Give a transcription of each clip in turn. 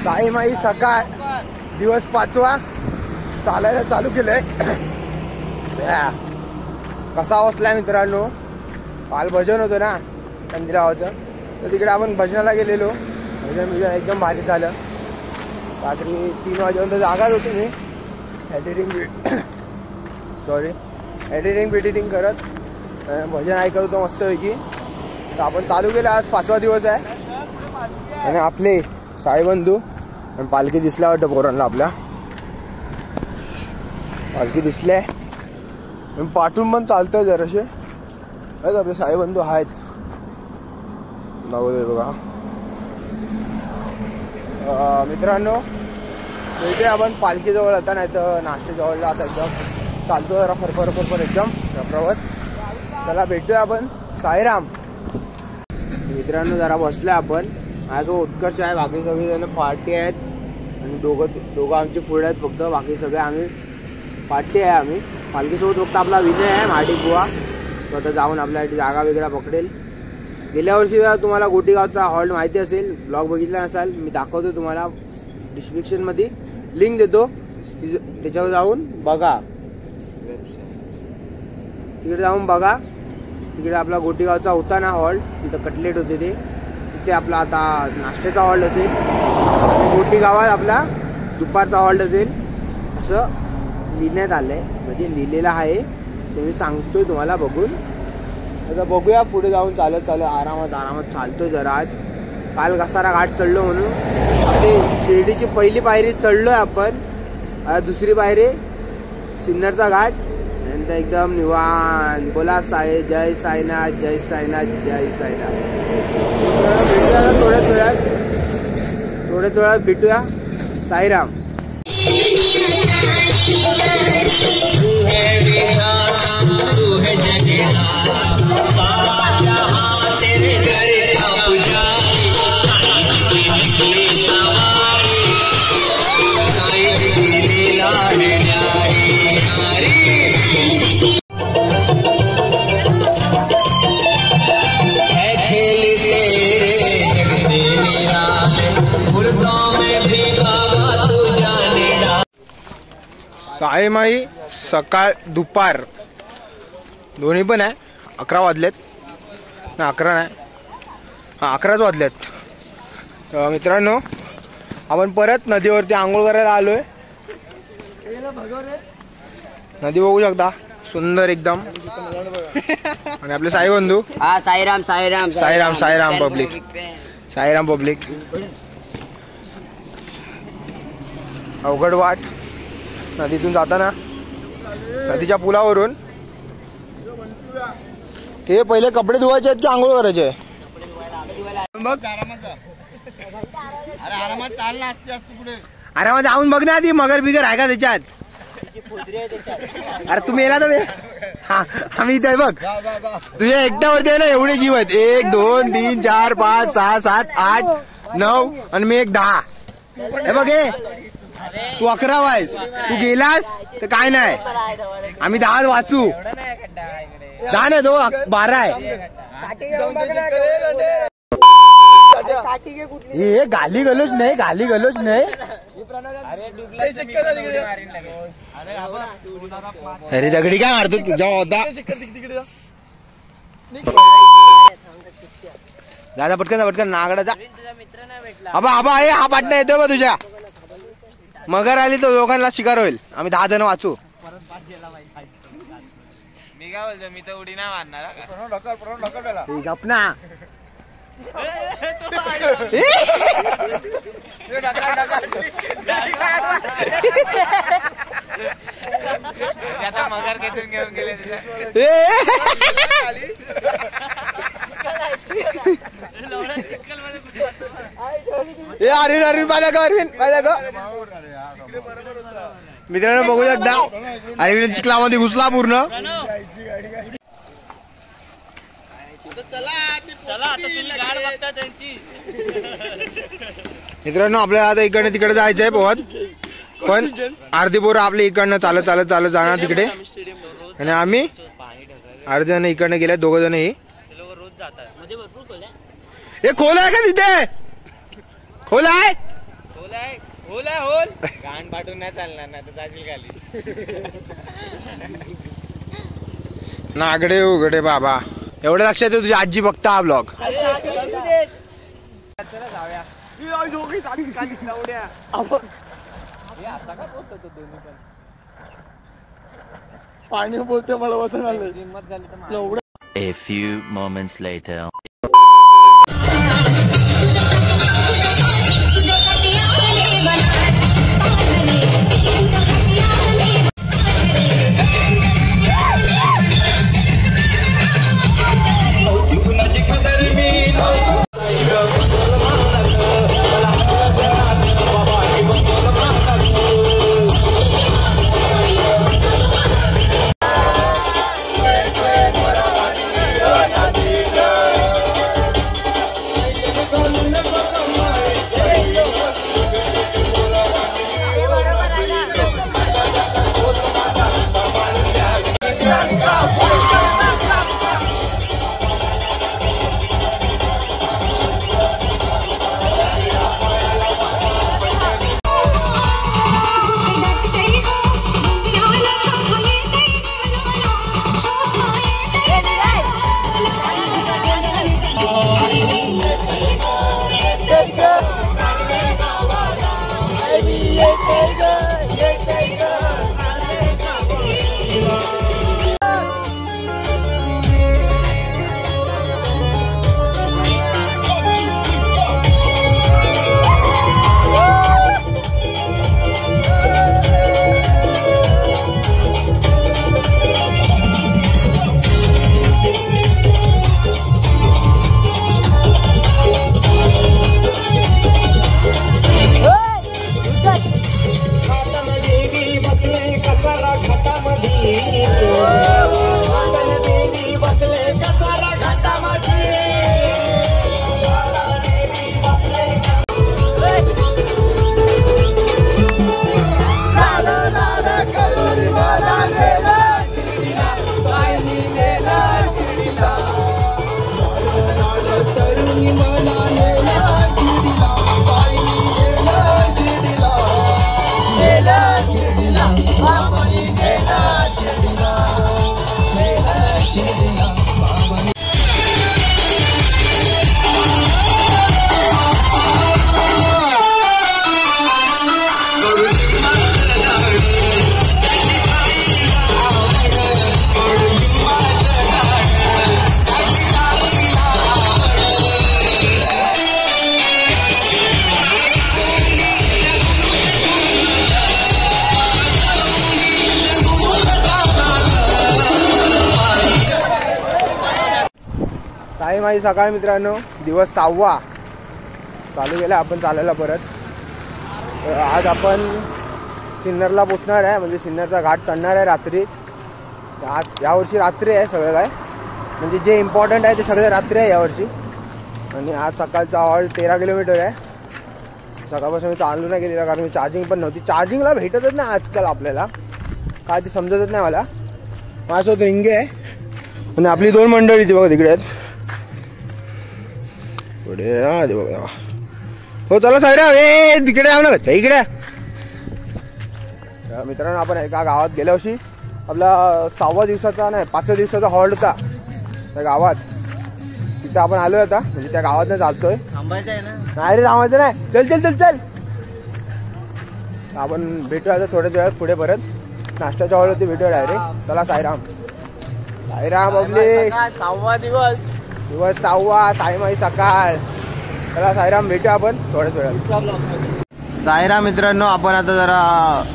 Time आहे सकाळ, दिवस 5वा, चालायला चालू केलंय. कसा बसलाय मित्रांनो. काल भजन होतं ना मंदिरावरचं, तर तिकडे आपण भजनाला गेलेलो. भजन एकदम भारी झालं. रात्री 3 वाजेपर्यंत जागाच होती मी. एडिटिंग करत भजन ऐकत होतो मस्तपैकी. तर आपण चालू केलं. आज 5वा दिवस आहे आणि आपले साईबंधू आणि पालखी दिसल्या वाटतं पोरांना. आपल्या पालखी दिसल्या पाठून पण चालतंय जराशे. आपले साईबंधू आहेत बघा. मित्रांनो इथे आपण पालखीजवळ आता, नाही तर नाश्त्याजवळला आता एकदम चालतो जरा फरफर एकदम रफरावर. त्याला भेटतोय आपण साईराम. मित्रांनो जरा बसलोय आपण. हा जो उत्कर्ष आहे, बाकी सगळे जण पार्टी आहेत आणि दोघं आमचे पुढे आहेत फक्त. बाकी सगळे आम्ही पार्टी आहे. आम्ही पालखीसोबत फक्त आपला विजय आहे माडी बुवा. तो आता जाऊन आपल्यासाठी जागा वेगळा पकडेल. गेल्या वर्षी तुम्हाला गोटीगावचा हॉल्ट माहिती असेल, ब्लॉग बघितला नसाल, मी दाखवतो तुम्हाला. डिस्क्रिप्शनमध्ये लिंक देतो, त्याच्यावर जाऊन बघा. तिकडे जाऊन बघा. तिकडे आपला गोटीगावचा होता ना हॉल्ट, तिथं कटलेट होते ते. तिथे आपला आता नाश्त्याचा हॉल्ट असेल. गोटी गावात आपला दुपारचा हॉल्ट असेल असं लिहिण्यात आलंय, म्हणजे लिहिलेलं आहे. ते मी सांगतोय तुम्हाला बघून. आता बघूया पुढे जाऊन. चालत आरामात चालतोय जरा. आज काल घसारा घाट चढलो म्हणून आपली शिर्डीची पहिली पायरी चढलोय आपण. दुसरी पायरी सिन्नरचा घाट. नंतर एकदम निवांत. बोला जय साईनाथ, जय साईनाथ, जय साईनाथ. भेटूया थोड्याच वेळात भेटूया. साईराम. साईमाई सकाळ दुपार दोन्ही पण आहे. 11 वाजलेत ना, 11 नाही, 11च वाजलेत. तर मित्रांनो आपण परत नदीवरती आंघोळ करायला आलोय. नदी बघू शकता, सुंदर एकदम. आणि आपले साईबंधू. साईराम पब्लिक. अवघड वाट नदीतून जाताना, नदीच्या पुलावरून. ते पहिले कपडे धुवायचे आहेत की आंघोळ करायचे? आरामात जाऊन बघ ना आधी, मगर बिगर आहे का त्याच्यात? अरे तुम्ही येला तर आम्ही इथे बघ. तुझ्या एकट्यावरती आहे ना एवढे जीव आहेत. 1 2 3 4 5 6 7 8 9 आणि मी 10. हे बघ, हे तू 11 आहेस. तू गेलास तर काय नाही, आम्ही 10 वाचू. 10 नाही, 12 आहे. हे गाली गलोच नाही. अरे दगडी काय मारतो तुझ्या होता. दादा पटकन नागडाचा. आबा हा पाटणा येतोय का तुझ्या? मगर आली तर दोघांना शिकार होईल. आम्ही 10 जण वाचू. मी काय बोलतो, मी तर उडी नाही मारणार. गपना. आता मगर खेचून घेऊन गेले. अरविंद माझ्या ग. मित्रांनो बघू शकता, अरविंद चिखलामध्ये घुसला पूर्ण. चला आता तुम्ही गाड बघता त्यांची. मित्रांनो आपल्याला आता इकडनं तिकडे जायचंय पोहत, पण अर्धी पोरं आपली इकडनं चालत चालत चालत जाणार तिकडे आणि आम्ही अर्धे जण इकडनं गेले, 2 जण ही रोज जातात. मध्ये भरपूर खोल आहे. हे खोल आहे का तिथे? खोल आहे, खोल आहे, खोल आहे, होल कान पाठवून नाही चालणार ना, तर जाशील खाली. नागडे उघडे बाबा, एवढं लक्षात येतं तुझी आजी बघता हा ब्लॉग. पाणी बोलते मला वचन आलं. A few moments later. Sai माझी सकाळ मित्रांनो, दिवस 6वा चालू केला आपण चालायला परत. आज आपण सिन्नरला पोचणार आहे, म्हणजे सिन्नरचा घाट चढणार आहे रात्रीच. आज यावर्षी रात्री आहे सगळं काय, म्हणजे जे इम्पॉर्टंट आहे ते सगळं रात्री आहे यावर्षी. आणि आज सकाळचा हॉल्ट 13 किलोमीटर आहे. सकाळपासून मी चालू नाही केलेला कारण मी चार्जिंग पण नव्हती. चार्जिंगला भेटतच नाही आजकाल आपल्याला, काय ते समजतच नाही मला. माझ्यासोबत रिंगे आहे आणि आपली 2 मंडळी ती बघा तिकडे आहेत पुढे बघा. हो चला साईरा, ए तिकडे आव ना इकडे. मित्रांनो आपण एका गावात गेल्या वर्षी आपला 6व्या दिवसाचा नाही 5व्या दिवसाचा हॉल्ट होता त्या गावात. तिथे आपण आलोय आता, म्हणजे त्या गावात नाही चालतोय. थांबायचं आहे ना? नाही रे थांबायचं नाही, चल चल चल चल. आपण भेटूया आता थोड्याच वेळात पुढे परत. नाश्त्याच्या हॉलवरती भेटूया डायरेक्ट. चला साईराम. साईराम पब्लिक. 6वा दिवस. दिवस 6वा, साईमाई सकाळ. चला साईराम भेटूया आपण थोड्याच वेळात. साईराम मित्रांनो, आपण आता जरा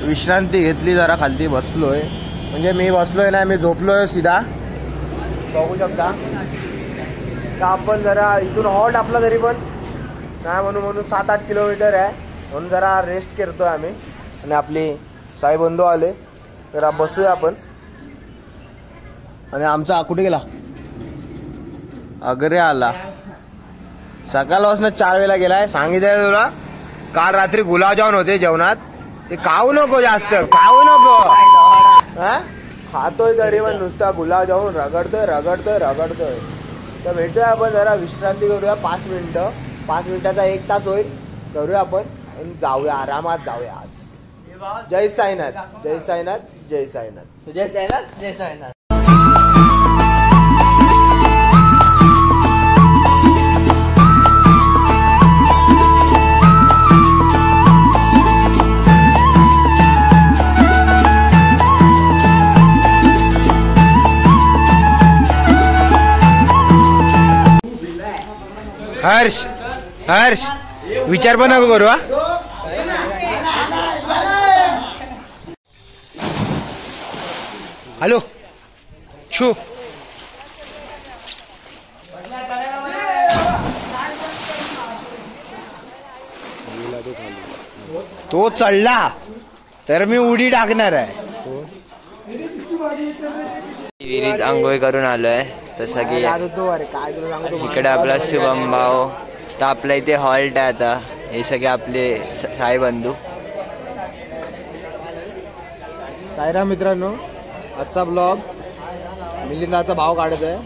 विश्रांती घेतली, जरा खालती बसलोय. म्हणजे मी बसलोय नाही, मी झोपलोय सीधा, बघू शकता. तर आपण जरा इथून हॉल्ट आपला तरी पण नाही म्हणून 7-8 किलोमीटर आहे, म्हणून जरा रेस्ट करतोय आम्ही. आणि आपले साई बंधू आले तर बसूया आपण. आणि आमचा कुठे गेला? अगरे आला. सकाळपासून 4 वेळा गेलाय, सांगितलं तुला काल रात्री गुलाबजामुन होते जेवणात, ते खाऊ नको जास्त, खाऊ नको. हा? खातोय तरी पण नुसता गुलाबजामुन रगडतोय. तर भेटूया आपण, जरा विश्रांती करूया 5 मिनिटं. 5 मिनिटाचा 1 तास होईल, करूया आपण आणि जाऊया, आरामात जाऊया आज. जय साईनाथ. जय साईनाथ. जय साईनाथ. जय साईनाथ. जय साईनाथ. हर्ष विचार पण नको करू. Hello shoe. तो चढला तर मी उडी टाकणार आहे. विहिरीत आंघोळ करून आलोय. तसं की इकडे आपला शुभम भाऊ, तर आपल्या इथे हॉल्ट आहे आता. हे सगळे आपले साई बंधू. साईराम मित्रांनो, आजचा ब्लॉग मिलिंदाचा भाव काढत आहे.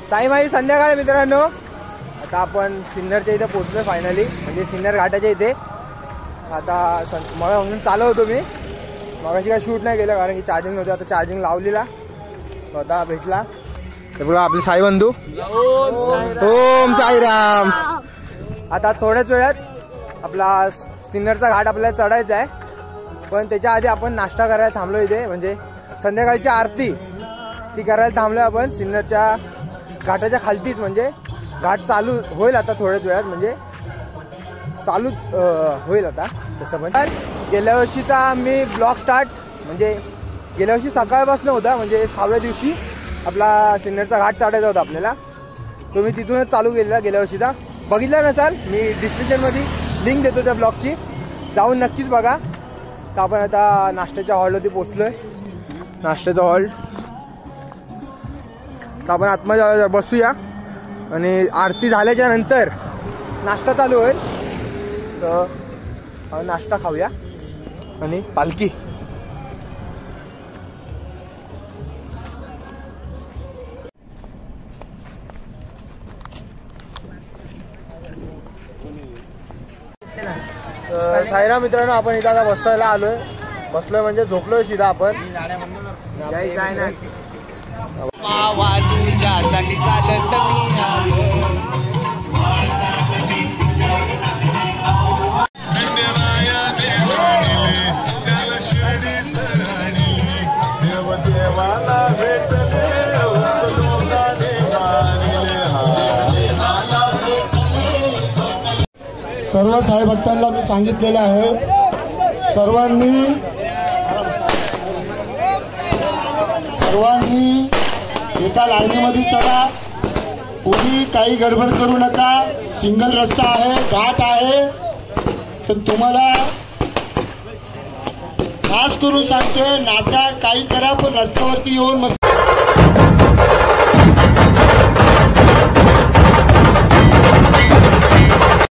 साईमाई संध्याकाळी मित्रांनो, आता आपण सिन्नरच्या इथे पोहोचलोय फायनली, म्हणजे सिन्नर घाटाच्या इथे. आता मग म्हणून चालू होतो मी, मगाशी काय शूट नाही केलं कारण की चार्जिंग नव्हती. आता चार्जिंग लावलेला स्वतः भेटला. तर बघा आपले साई बंधू. ओम साईराम. आता थोड्याच वेळात आपला सिन्नरचा घाट आपल्याला चढायचा आहे, पण त्याच्या आधी आपण नाश्ता करायला थांबलो इथे. म्हणजे संध्याकाळची आरती ती करायला थांबलो आपण सिन्नरच्या घाटाच्या खालतीच. म्हणजे घाट चालू होईल आता थोड्याच वेळात, म्हणजे चालूच होईल आता तसं. पण गेल्या वर्षीचा मी ब्लॉग स्टार्ट, म्हणजे गेल्या वर्षी सकाळपासून होता, म्हणजे 6व्या दिवशी आपला सिन्नरचा घाट चढायचा होता आपल्याला. तो मी तिथूनच चालू केलेला गेल्या वर्षीचा. बघितला नसाल मी डिस्क्रिप्शनमध्ये लिंक देतो त्या ब्लॉगची, जाऊन नक्कीच बघा. तर आपण आता नाश्त्याच्या हॉलवरती पोचलोय. नाश्त्याचा हॉल, तर आपण आतमध्ये बसूया आणि आरती झाल्याच्या नंतर नाश्ता चालू होईल. तर नाश्ता खाऊया आणि पालखी. साईराम मित्रांनो, आपण इथं आता बसायला बसलोय म्हणजे झोपलोय सीधा आपण. जय साईनाथ. तुझ्यासाठी चालत मी आलो. सर्व साई भक्तांना मी सांगितलेलं आहे, सर्वांनी एका लाईनीमध्ये चला. कोणी काही गडबड करू नका. सिंगल रस्ता आहे, घाट आहे. पण तुम्हाला खास करून सांगतोय, नाचा काही करा, पण रस्त्यावरती येऊन मस्त